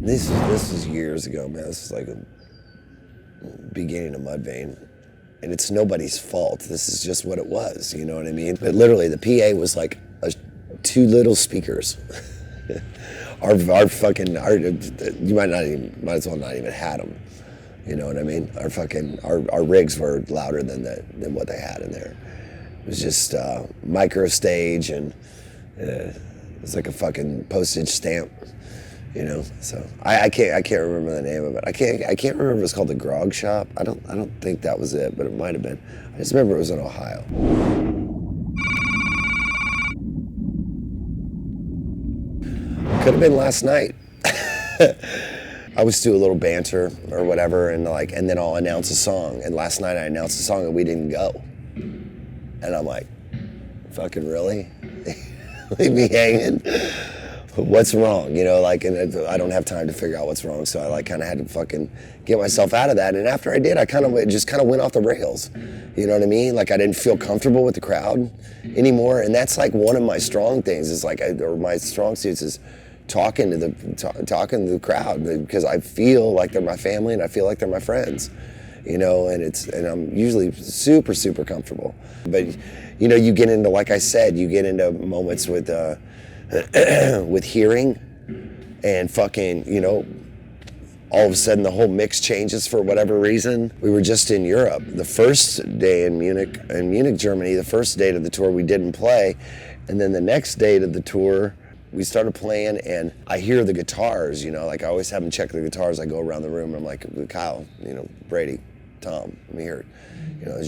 This was years ago, man. This is like a beginning of Mudvayne. And it's nobody's fault. This is just what it was, you know what I mean? But literally, the PA was like two little speakers. You might as well not even had them. You know what I mean? Our rigs were louder than what they had in there. It was just micro stage, and it was like a fucking postage stamp. You know, so I can't remember the name of it. I can't remember if it was called the Grog Shop. I don't think that was it, but it might have been. I just remember it was in Ohio. Could have been last night. I was do a little banter or whatever, and then I'll announce a song. And last night I announced a song and we didn't go. And I'm like, fucking really? Leave me hanging? What's wrong? You know, and I don't have time to figure out what's wrong, so I kind of had to fucking get myself out of that. And after I did, I just went off the rails. You know what I mean? I didn't feel comfortable with the crowd anymore, and that's one of my strong things. Is or my strong suits is talking to the crowd, because I feel like they're my family and I feel like they're my friends. You know, and I'm usually super, super comfortable. But you know, you get into, like I said, you get into moments with with hearing, and fucking, you know, all of a sudden the whole mix changes for whatever reason. We were just in Europe. The first day in Munich, Germany, the first date of the tour, we didn't play. And then the next date of the tour, we started playing, and I hear the guitars, you know, I always have them check the guitars. I go around the room and I'm like, Kyle, you know, Brady, Tom, let me hear it. You know,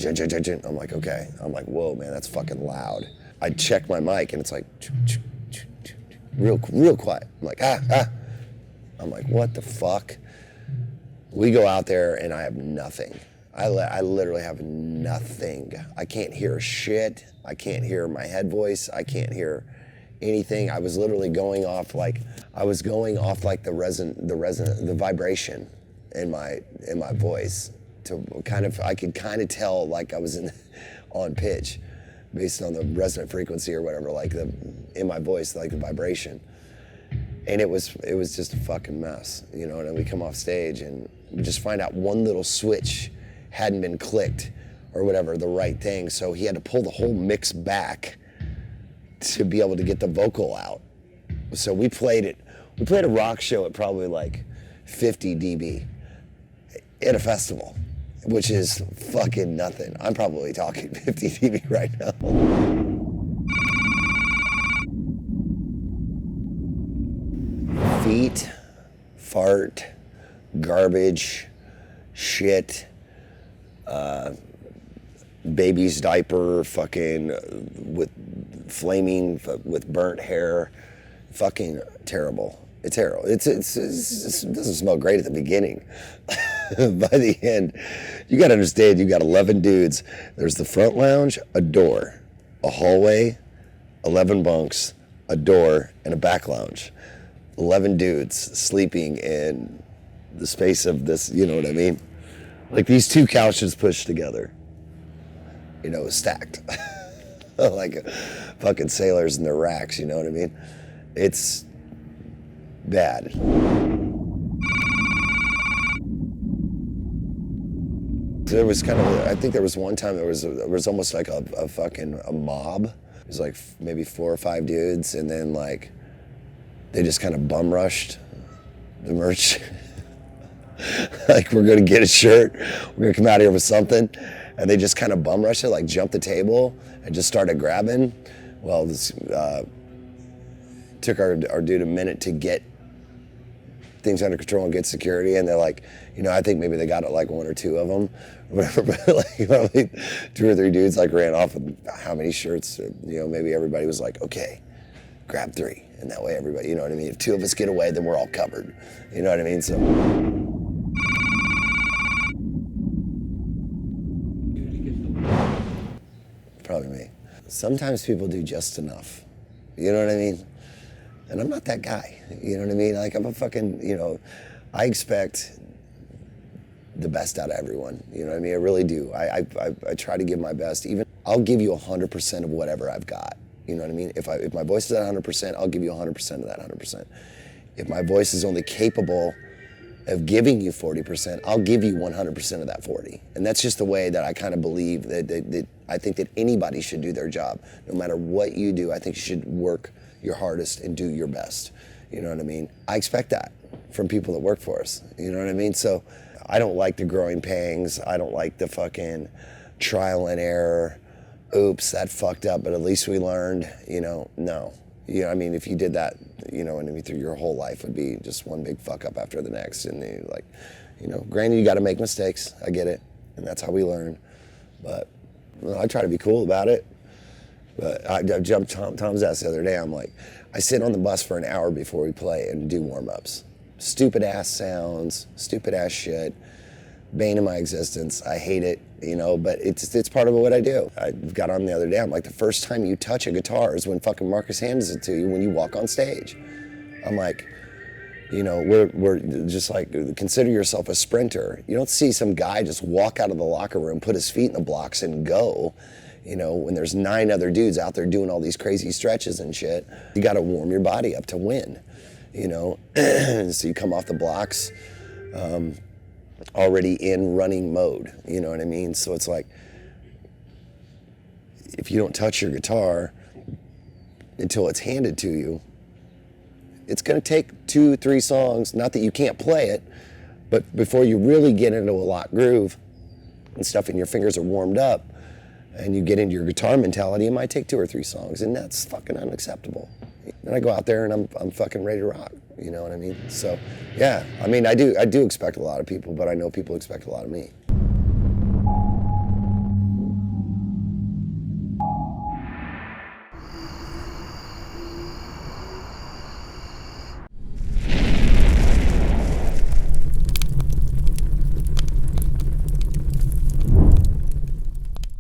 I'm like, okay. I'm like, whoa, man, that's fucking loud. I check my mic and it's like, real quiet. I'm like, I'm like, what the fuck? We go out there and I have nothing. I literally have nothing. I can't hear shit. I can't hear my head voice. I can't hear anything. I was literally going off the vibration in my voice, I could kind of tell I was on pitch, based on the resonant frequency or whatever, in my voice, the vibration. And it was just a fucking mess, you know. And we come off stage and we just find out one little switch hadn't been clicked or whatever, the right thing. So he had to pull the whole mix back to be able to get the vocal out. So we played a rock show at probably 50 dB at a festival, which is fucking nothing. I'm probably talking 50 dB right now. Feet, fart, garbage, shit, baby's diaper, fucking with flaming, with burnt hair, fucking terrible. It's terrible. It doesn't smell great at the beginning. By the end, you gotta understand, you got 11 dudes. There's the front lounge, a door, a hallway, 11 bunks, a door, and a back lounge. 11 dudes sleeping in the space of this, you know what I mean? These two couches pushed together, you know, stacked. Like fucking sailors in their racks, you know what I mean? It's bad. There was I think there was one time there was almost like a fucking mob. It was maybe 4 or 5 dudes, and then they just kind of bum rushed the merch. We're gonna get a shirt, we're gonna come out here with something, and they just kind of bum rushed it, jumped the table and just started grabbing. Well, this took our dude a minute to get things under control and get security, and they're like, you know, I think maybe they got it 1 or 2 of them, whatever, but probably 2 or 3 dudes ran off with how many shirts, you know, maybe everybody was like, okay, grab 3, and that way everybody, you know what I mean, if 2 of us get away, then we're all covered, you know what I mean? So probably me. Sometimes people do just enough, you know what I mean? And I'm not that guy, you know what I mean? I'm a fucking, you know, I expect the best out of everyone, you know what I mean? I really do. I try to give my best. Even I'll give you 100% of whatever I've got, you know what I mean? If my voice is at 100%, I'll give you 100% of that 100%. If my voice is only capable of giving you 40%, I'll give you 100% of that 40. And that's just the way that I kind of believe that I think that anybody should do their job. No matter what you do, I think you should work your hardest and do your best. You know what I mean? I expect that from people that work for us. You know what I mean? So I don't like the growing pangs. I don't like the fucking trial and error. Oops, that fucked up, but at least we learned, you know, no. You know, I mean, if you did that, you know, and through your whole life would be just one big fuck up after the next. And like, you know, granted, you got to make mistakes. I get it. And that's how we learn. But I try to be cool about it. But I jumped Tom's ass the other day. I'm like, I sit on the bus for an hour before we play and do warm-ups. Stupid ass sounds, stupid ass shit. Bane of my existence. I hate it, you know, but it's part of what I do. I got on the other day, I'm like, the first time you touch a guitar is when fucking Marcus hands it to you when you walk on stage. I'm like, you know, we're just like, consider yourself a sprinter. You don't see some guy just walk out of the locker room, put his feet in the blocks and go, you know, when there's 9 other dudes out there doing all these crazy stretches and shit. You got to warm your body up to win, you know. So you come off the blocks, already in running mode, you know what I mean? So it's like, if you don't touch your guitar until it's handed to you, it's gonna take 2-3 songs, not that you can't play it, but before you really get into a lock groove and stuff and your fingers are warmed up and you get into your guitar mentality, it might take 2 or 3 songs, and that's fucking unacceptable. And I go out there and I'm fucking ready to rock. You know what I mean? So, yeah, I mean, I do expect a lot of people, but I know people expect a lot of me.